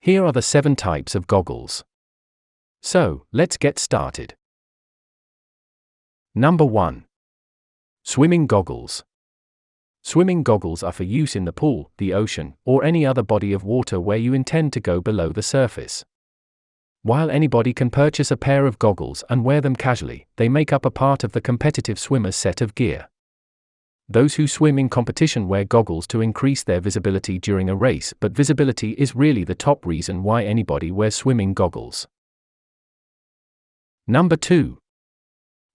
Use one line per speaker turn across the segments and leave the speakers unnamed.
Here are the 7 types of goggles. So, let's get started. Number 1. Swimming goggles. Swimming goggles are for use in the pool, the ocean, or any other body of water where you intend to go below the surface. While anybody can purchase a pair of goggles and wear them casually, they make up a part of the competitive swimmer's set of gear. Those who swim in competition wear goggles to increase their visibility during a race, but visibility is really the top reason why anybody wears swimming goggles. Number 2.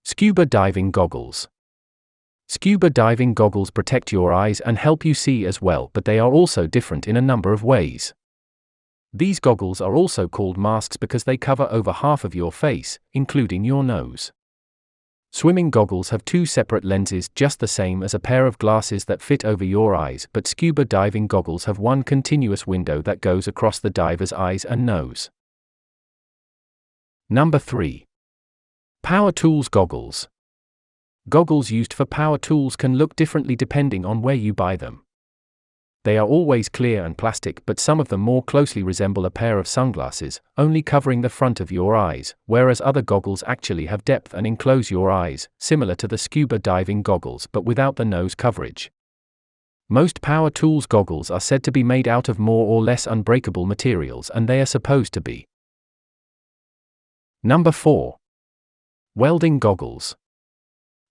Scuba diving goggles. Scuba diving goggles protect your eyes and help you see as well, but they are also different in a number of ways. These goggles are also called masks because they cover over half of your face, including your nose. Swimming goggles have 2 separate lenses just the same as a pair of glasses that fit over your eyes, but scuba diving goggles have one continuous window that goes across the diver's eyes and nose. Number 3. Power tools goggles. Goggles used for power tools can look differently depending on where you buy them. They are always clear and plastic, but some of them more closely resemble a pair of sunglasses, only covering the front of your eyes, whereas other goggles actually have depth and enclose your eyes, similar to the scuba diving goggles but without the nose coverage. Most power tools goggles are said to be made out of more or less unbreakable materials, and they are supposed to be. Number 4. Welding goggles.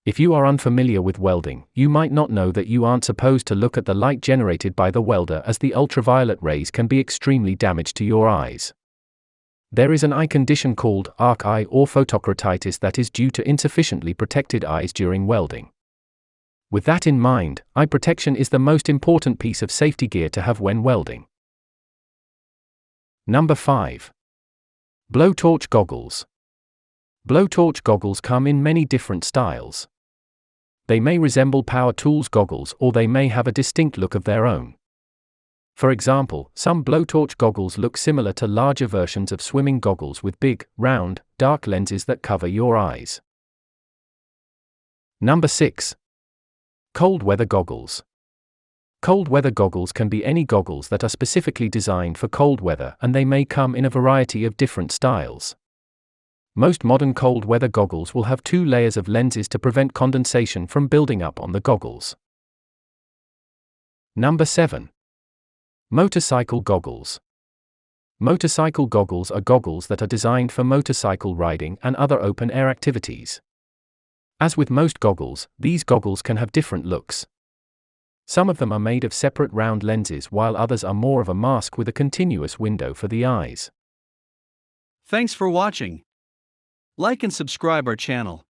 If you are unfamiliar with welding, you might not know that you aren't supposed to look at the light generated by the welder, as the ultraviolet rays can be extremely damaging to your eyes. There is an eye condition called arc eye or photokeratitis that is due to insufficiently protected eyes during welding. With that in mind, eye protection is the most important piece of safety gear to have when welding. Number 5. Blowtorch goggles. Blowtorch goggles come in many different styles. They may resemble power tools goggles, or they may have a distinct look of their own. For example, some blowtorch goggles look similar to larger versions of swimming goggles with big, round, dark lenses that cover your eyes. Number 6. Cold weather goggles. Cold weather goggles can be any goggles that are specifically designed for cold weather, and they may come in a variety of different styles. Most modern cold weather goggles will have 2 layers of lenses to prevent condensation from building up on the goggles. Number 7. Motorcycle goggles. Motorcycle goggles are goggles that are designed for motorcycle riding and other open-air activities. As with most goggles, these goggles can have different looks. Some of them are made of separate round lenses, while others are more of a mask with a continuous window for the eyes.
Thanks for watching. Like and subscribe our channel.